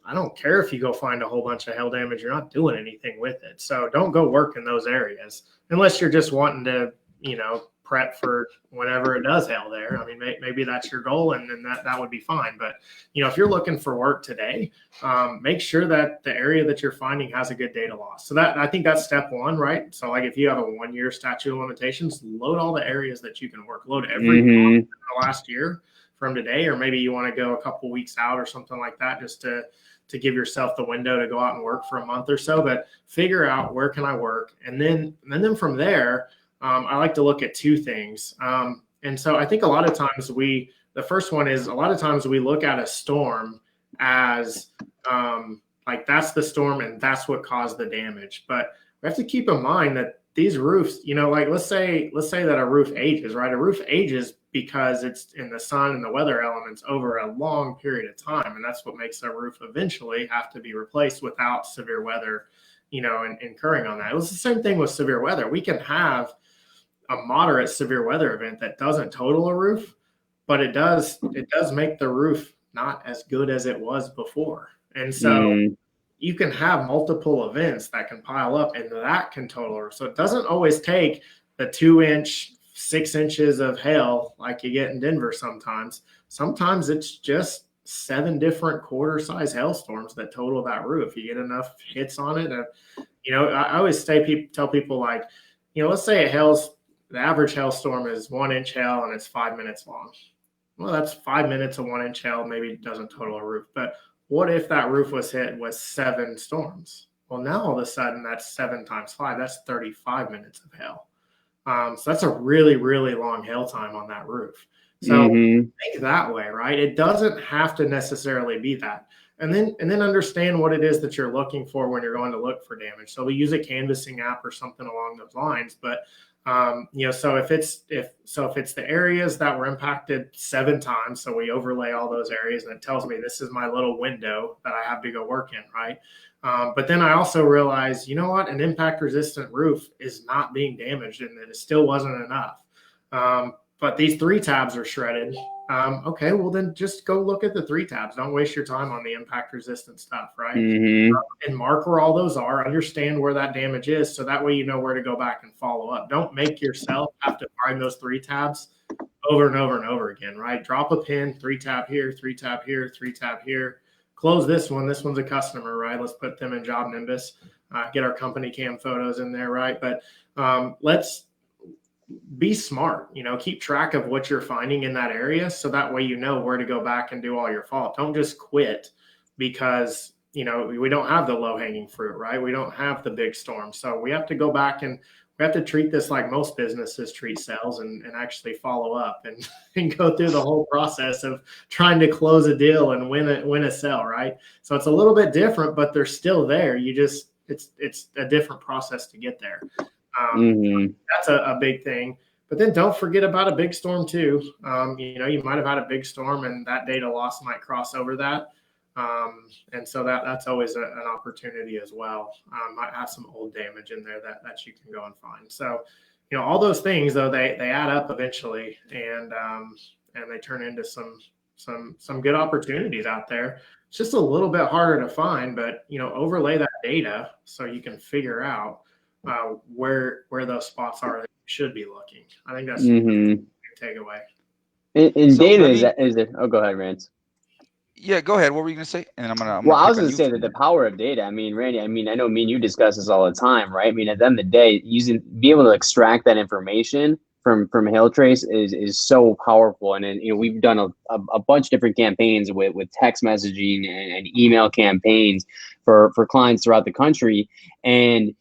I don't care if you go find a whole bunch of hail damage, you're not doing anything with it. So don't go work in those areas unless you're just wanting to, prep for whenever it does hail there. I mean, maybe that's your goal, and then that would be fine. But, if you're looking for work today, make sure that the area that you're finding has a good data loss. So I think that's step one, right? So like if you have a 1-year statute of limitations, load all the areas that you can work. Load every in the last year from today, or maybe you want to go a couple weeks out or something like that, just to give yourself the window to go out and work for a month or so. But figure out where can I work, and then from there, I like to look at two things. And so I think a lot of times the first one is, a lot of times we look at a storm as like that's the storm and that's what caused the damage. But we have to keep in mind that these roofs, like let's say that a roof ages, right? A roof ages because it's in the sun and the weather elements over a long period of time. And that's what makes a roof eventually have to be replaced without severe weather, and incurring on that. It was the same thing with severe weather. We can have a moderate severe weather event that doesn't total a roof, but it does make the roof not as good as it was before. And so you can have multiple events that can pile up, and that can total a roof. So it doesn't always take the 2-inch, 6 inches of hail like you get in Denver sometimes. Sometimes it's just 7 different quarter-size hailstorms that total that roof. You get enough hits on it. I always tell people, like, let's say the average hailstorm is 1-inch hail and it's 5 minutes long. Well, that's 5 minutes of 1-inch hail. Maybe it doesn't total a roof. But what if that roof was hit with 7 storms? Well, now all of a sudden that's 7 times 5. That's 35 minutes of hail. So that's a really, really long hail time on that roof. So think that way, right? It doesn't have to necessarily be that. And then understand what it is that you're looking for when you're going to look for damage. So we use a canvassing app or something along those lines. But so if it's the areas that were impacted 7 times, so we overlay all those areas, and it tells me this is my little window that I have to go work in, right? But then I also realized, what? An impact resistant roof is not being damaged, and it still wasn't enough. But these 3 tabs are shredded. Okay, well then just go look at the 3 tabs. Don't waste your time on the impact resistant stuff, right? And mark where all those are. Understand where that damage is, so that way you know where to go back and follow up. Don't make yourself have to find those 3 tabs over and over and over again, right? Drop a pin, 3 tab here, 3 tab here, 3 tab here. Close this one. This one's a customer, right? Let's put them in Job Nimbus. Get our company cam photos in there, right? But let's be smart, keep track of what you're finding in that area, so that way you know where to go back and do all your fault. Don't just quit because we don't have the low-hanging fruit, right? We don't have the big storm. So we have to go back and we have to treat this like most businesses treat sales, and actually follow up and go through the whole process of trying to close a deal and win a sale, right? So it's a little bit different, but they're still there. It's a different process to get there. That's a big thing. But then don't forget about a big storm too. You might have had a big storm, and that data loss might cross over that. And so that's always an opportunity as well. Might have some old damage in there that you can go and find. So, all those things, though, they add up eventually, and they turn into some some good opportunities out there. It's just a little bit harder to find, but overlay that data so you can figure out where those spots are that you should be looking. I think that's a big takeaway. And So data let me, is it? Oh, go ahead, Rance. yeah, go ahead. What were you gonna say? And I'm gonna Well, I was pick going on to you say for a that the minute. power of data. I mean, Randy. I mean, I know me and you discuss this all the time, right? I mean, at the end of the day, be able to extract that information from Hail Trace is so powerful. And then, we've done a bunch of different campaigns with text messaging and email campaigns for clients throughout the country. And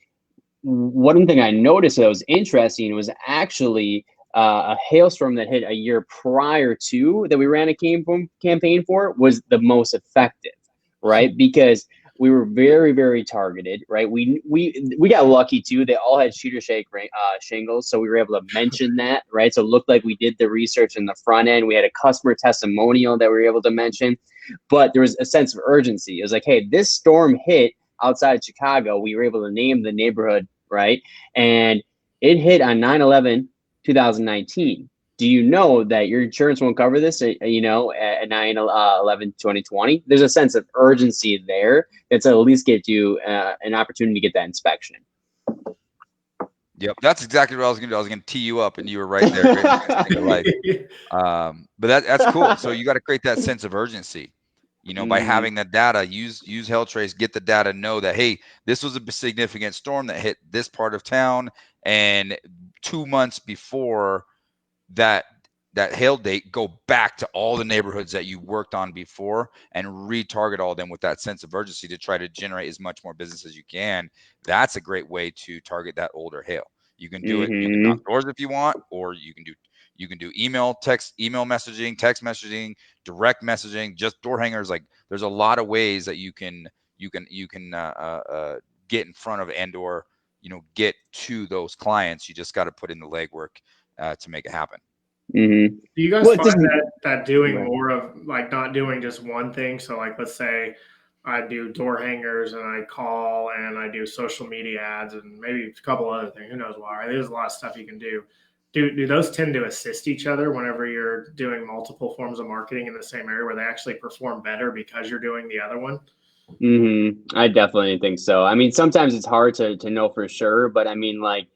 one thing I noticed that was interesting was actually a hailstorm that hit a year prior to that we ran a campaign for was the most effective, right? Because we were very, very targeted, right? We got lucky too. They all had shooter shingles, so we were able to mention that, right? So it looked like we did the research in the front end. We had a customer testimonial that we were able to mention, but there was a sense of urgency. It was like, hey, this storm hit outside Chicago. We were able to name the neighborhood, right? And it hit on 9/11, 2019. Do you know that your insurance won't cover this, at 9/11, 2020? There's a sense of urgency there that's at least get you an opportunity to get that inspection. Yep, that's exactly what I was gonna do. I was gonna tee you up, and you were right there. Greatest mistake of life. But that's cool. So you got to create that sense of urgency, by having that data. Use HealthTrace, get the data, know that, hey, this was a significant storm that hit this part of town, and 2 months before that hail date, go back to all the neighborhoods that you worked on before and retarget all of them with that sense of urgency to try to generate as much more business as you can. That's a great way to target that older hail. You can do it. You can knock doors if you want, or you can do email messaging, text messaging, direct messaging, just door hangers. Like, there's a lot of ways that you can get in front of and/or get to those clients. You just got to put in the legwork to make it happen. Do you guys Well, find that doing more of, like, not doing just one thing? So, like, let's say I do door hangers and I call and I do social media ads and maybe a couple other things. Who knows why? Right? There's a lot of stuff you can do. Do those tend to assist each other whenever you're doing multiple forms of marketing in the same area, where they actually perform better because you're doing the other one? I definitely think so. I mean, sometimes it's hard to know for sure, but I mean, like,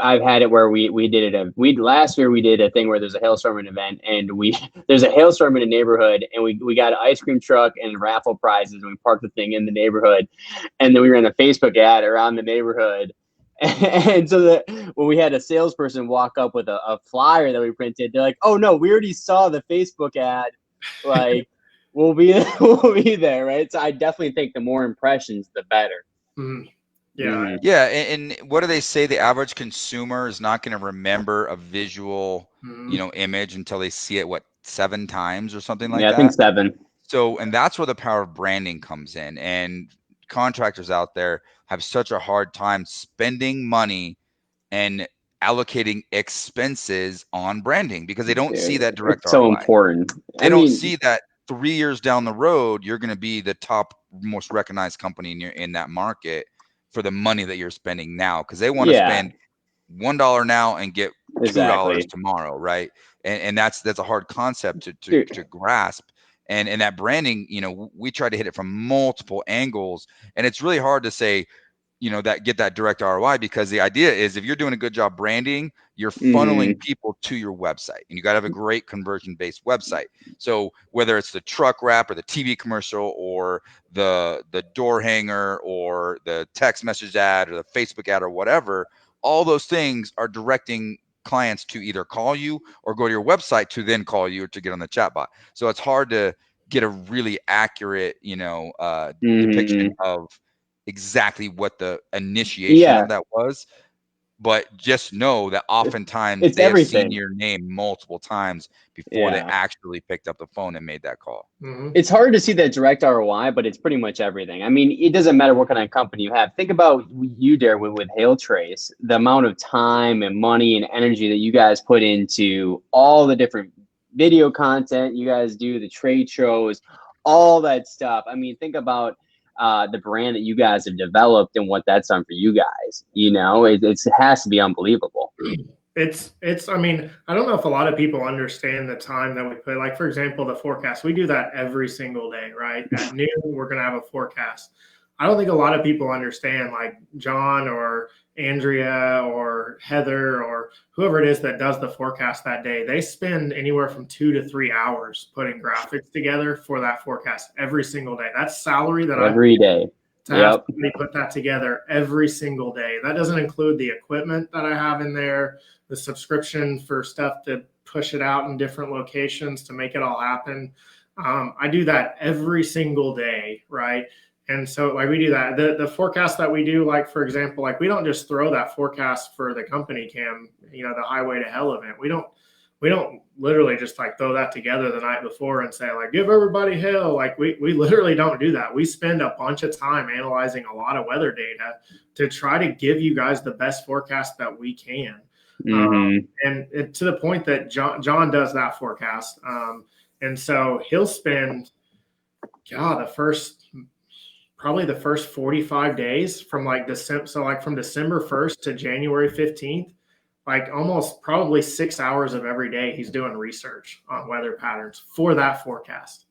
I've had it where we did it. Last year we did a thing where there's a hailstorm event, and there's a hailstorm in a neighborhood, and we got an ice cream truck and raffle prizes, and we parked the thing in the neighborhood, and then we ran a Facebook ad around the neighborhood. And so that when we had a salesperson walk up with a flyer that we printed, they're like, "Oh no, we already saw the Facebook ad, like." We'll be there, right? So I definitely think the more impressions, the better. Yeah. Yeah, and what do they say? The average consumer is not going to remember a visual, image until they see it, 7 times or something like Yeah, I think that. 7. So, and that's where the power of branding comes in. And contractors out there have such a hard time spending money and allocating expenses on branding because they don't see that direct It's so ROI. important. They don't see that 3 years down the road, you're going to be the top most recognized company in that market for the money that you're spending now, because they want to spend $1 now and get $2 tomorrow, right? And that's a hard concept to grasp. And that branding, we try to hit it from multiple angles, and it's really hard to say, that get that direct ROI, because the idea is, if you're doing a good job branding, you're funneling people to your website, and you got to have a great conversion-based website. So whether it's the truck wrap or the TV commercial or the door hanger or the text message ad or the Facebook ad or whatever, all those things are directing clients to either call you or go to your website to then call you or to get on the chatbot. So it's hard to get a really accurate, depiction of exactly what the initiation of that was, but just know that oftentimes they have seen your name multiple times before they actually picked up the phone and made that call. It's hard to see that direct ROI, but it's pretty much everything. I mean, it doesn't matter what kind of company you have. Think about you, Derik, with Hail Trace, the amount of time and money and energy that you guys put into all the different video content you guys do, the trade shows, all that stuff. I mean, think about the brand that you guys have developed and what that's done for you guys. It has to be unbelievable. I mean, I don't know if a lot of people understand the time that we put. Like, for example, the forecast, we do that every single day, right? At noon, we're going to have a forecast. I don't think a lot of people understand, like John or Andrea or Heather or whoever it is that does the forecast that day. They spend anywhere from 2 to 3 hours putting graphics together for that forecast every single day. That's salary that I Every day. to have Yep. somebody put that together every single day. That doesn't include the equipment that I have in there, the subscription for stuff to push it out in different locations to make it all happen. I do that every single day, right? And so like we do that. The forecast that we do, like for example, like we don't just throw that forecast for the company cam, the Highway to Hell event. We don't literally just like throw that together the night before and say like give everybody hell. Like we literally don't do that. We spend a bunch of time analyzing a lot of weather data to try to give you guys the best forecast that we can. And to the point that John does that forecast. And so he'll spend probably the first 45 days from like December. So like from December 1st to January 15th, like almost probably 6 hours of every day, he's doing research on weather patterns for that forecast.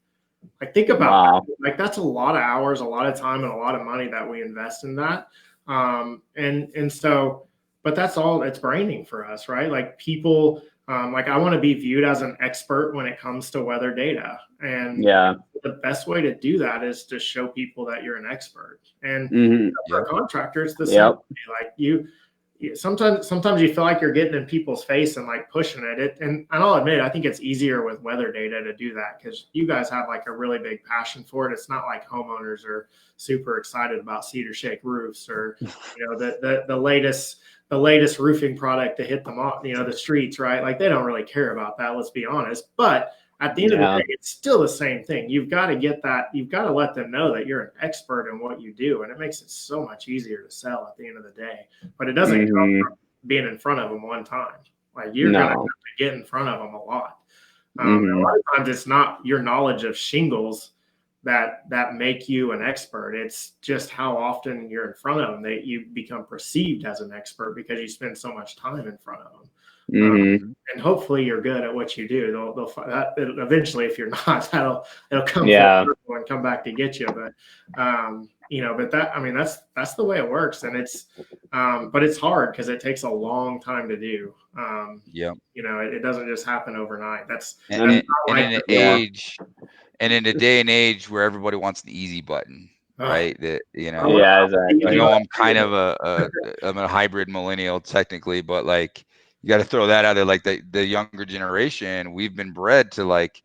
Like think about that. Like that's a lot of hours, a lot of time, and a lot of money that we invest in that. And so, but that's all it's branding for us, right? Like people, like I want to be viewed as an expert when it comes to weather data. And the best way to do that is to show people that you're an expert. And for contractors, the same way. Like sometimes you feel like you're getting in people's face and like pushing it. And I'll admit, I think it's easier with weather data to do that because you guys have like a really big passion for it. It's not like homeowners are super excited about cedar shake roofs or the latest roofing product to hit them off, the streets, right? Like they don't really care about that, let's be honest. But at the end of the day, it's still the same thing. You've got to get that. You've got to let them know that you're an expert in what you do. And it makes it so much easier to sell at the end of the day. But it doesn't come from being in front of them one time. Like you're going to have to get in front of them a lot. A lot of times it's not your knowledge of shingles that make you an expert. It's just how often you're in front of them that you become perceived as an expert because you spend so much time in front of them. And hopefully you're good at what you do. They'll that eventually, if you're not, it'll come and come back to get you. But but that's the way it works, and it's but it's hard because it takes a long time to do. It doesn't just happen overnight. In a day and age where everybody wants an easy button. Right. Exactly. I'm kind of I'm a hybrid millennial technically, but like you got to throw that out there. Like the younger generation, we've been bred to like,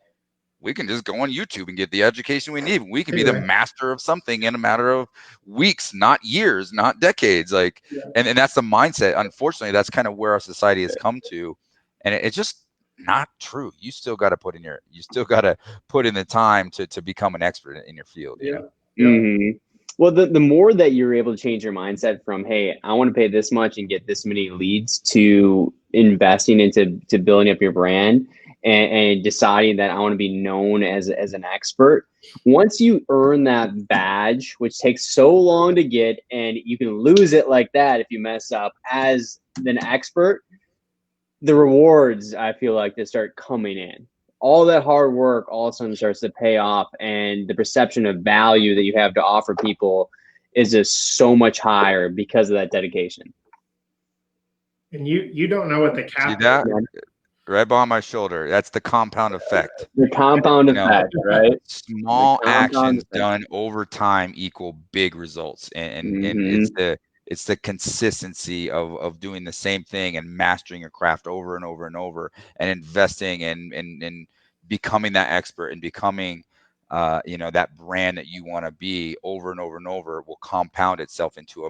we can just go on YouTube and get the education we need. We can be the master of something in a matter of weeks, not years, not decades. Like, and that's the mindset. Unfortunately, that's kind of where our society has come to. And it's just not true. You still got to put in the time to become an expert in your field. Well, the more that you're able to change your mindset from, hey, I want to pay this much and get this many leads to investing into building up your brand and deciding that I want to be known as an expert. Once you earn that badge, which takes so long to get, and you can lose it like that if you mess up as an expert, the rewards, I feel like, they start coming in. All that hard work all of a sudden starts to pay off, and the perception of value that you have to offer people is just so much higher because of that dedication. And you don't know what the cap is. See that? Right behind my shoulder. That's the compound effect. The compound effect, right? Small actions done over time equal big results, and it's the consistency of doing the same thing and mastering your craft over and over and over, and investing and becoming that expert and becoming that brand that you want to be over and over and over will compound itself into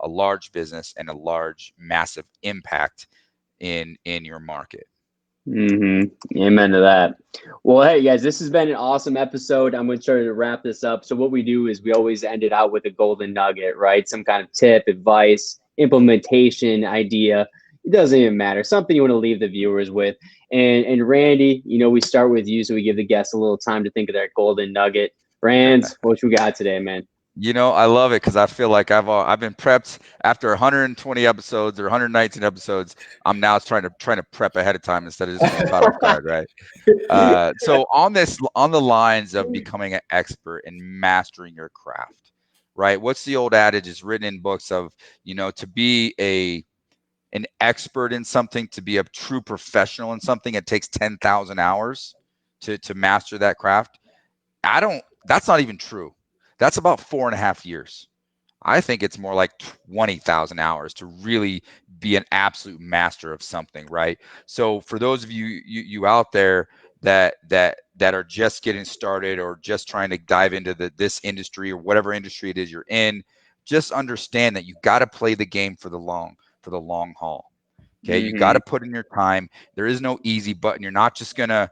a large business and a large, massive impact in your market. Amen to that. Well, hey guys, this has been an awesome episode. I'm going to try to wrap this up. So what we do is we always end it out with a golden nugget, right? Some kind of tip, advice, implementation idea. It doesn't even matter. Something you want to leave the viewers with. And Randy, we start with you, so we give the guests a little time to think of that golden nugget. Rand, what you got today, man? I love it because I feel like I've been prepped after 120 episodes or 119 episodes. I'm now trying to prep ahead of time instead of just being caught off guard, right? So on the lines of becoming an expert and mastering your craft, right? What's the old adage? It's written in books of, to be an expert in something, to be a true professional in something, it takes 10,000 hours to master that craft. That's not even true. That's about 4.5 years. I think it's more like 20,000 hours to really be an absolute master of something, right? So for those of you out there that are just getting started or just trying to dive into this industry or whatever industry it is you're in, just understand that you got to play the game for the long haul. Okay, you got Hmm. to put in your time. There is no easy button. You're not just gonna,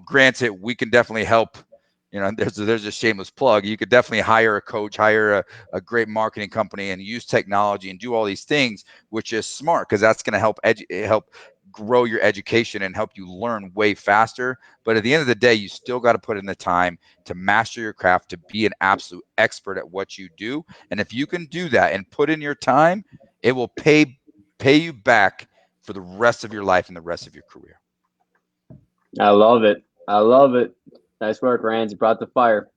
granted, we can definitely help. There's a shameless plug. You could definitely hire a coach, hire a great marketing company, and use technology and do all these things, which is smart because that's going to help grow your education and help you learn way faster. But at the end of the day, you still got to put in the time to master your craft, to be an absolute expert at what you do. And if you can do that and put in your time, it will pay you back for the rest of your life and the rest of your career. I love it. I love it. Nice work, Rand. You brought the fire.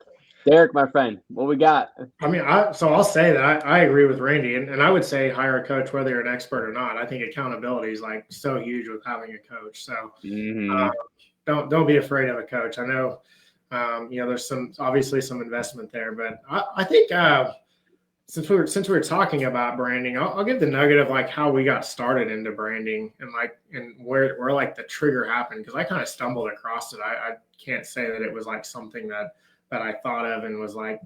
Derik, my friend, what we got? I mean, I'll say that I agree with Randy, and I would say hire a coach whether you're an expert or not. I think accountability is like so huge with having a coach. So uh, Hmm. don't be afraid of a coach. I know, there's obviously some investment there, but I think since we were talking about branding, I'll give the nugget of like how we got started into branding and where like the trigger happened because I kind of stumbled across it. I can't say that it was like something that I thought of and was like,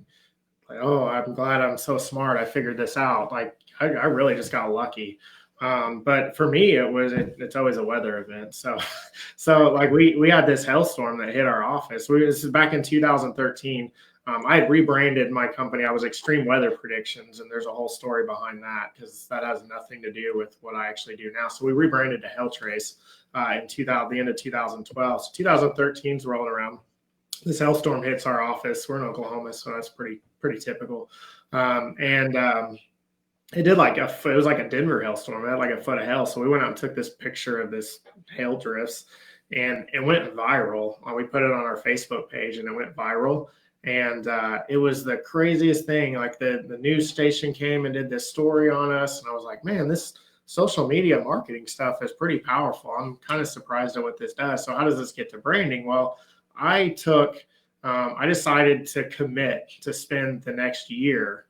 oh, I'm glad I'm so smart. I figured this out. Like, I really just got lucky. But for me, it's always a weather event. So like we had this hailstorm that hit our office. This is back in 2013. I had rebranded my company. I was Extreme Weather Predictions, and there's a whole story behind that because that has nothing to do with what I actually do now. So we rebranded to Hail Trace in 2000, the end of 2012. So 2013 is rolling around. This hailstorm hits our office. We're in Oklahoma, so that's pretty typical. And it did it was like a Denver hailstorm. It had like a foot of hail. So we went out and took this picture of this hail drifts, and it went viral. We put it on our Facebook page, and it went viral. And it was the craziest thing. Like the news station came and did this story on us, and I was like, man, this social media marketing stuff is pretty powerful. I'm kind of surprised at what this does. So how does this get to branding? Well, I took, I decided to commit to spend the next year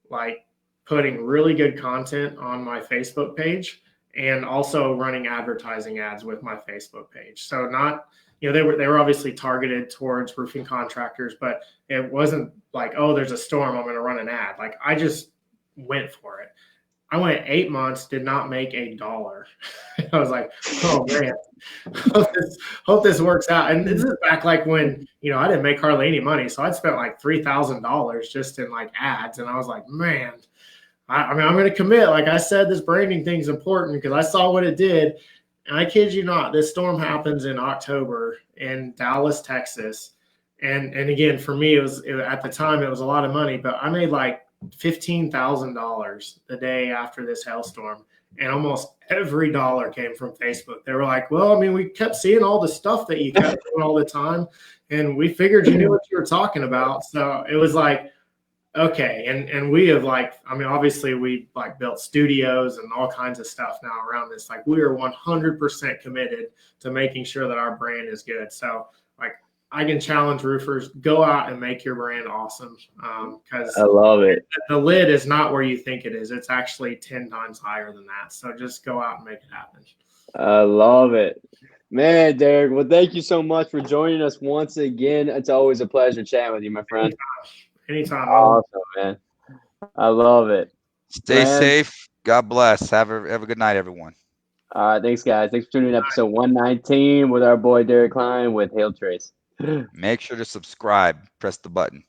like putting really good content on my Facebook page and also running advertising ads with my Facebook page. So not, they were obviously targeted towards roofing contractors, but it wasn't like, oh, there's a storm, I'm going to run an ad. Like I just went for it. I went 8 months, did not make $1. I was like, oh man, hope this works out. And this is back like when, I didn't make hardly any money. So I'd spent like $3,000 just in like ads. And I was like, man, I mean, I'm going to commit. Like I said, this branding thing's important because I saw what it did. And I kid you not, this storm happens in October in Dallas, Texas. And again, for me, at the time, it was a lot of money, but I made like $15,000 the day after this hailstorm. And almost every dollar came from Facebook. They were like, well, I mean, we kept seeing all the stuff that you kept doing all the time. And we figured you knew what you were talking about. So it was like, okay. And we have I mean, obviously we like built studios and all kinds of stuff now around this. Like we are 100% committed to making sure that our brand is good. So like I can challenge roofers, go out and make your brand awesome. I Because love it. the lid is not where you think it is. It's actually 10 times higher than that. So just go out and make it happen. I love it. Man, Derik, well, thank you so much for joining us once again. It's always a pleasure chatting with you, my friend. Anytime. Awesome, man. I love it. Stay Rand, safe. God bless. Have a good night, everyone. all right, thanks, guys. Thanks for tuning in to episode 119 with our boy Derik Kline with Hail Trace. Make sure to subscribe. Press the button.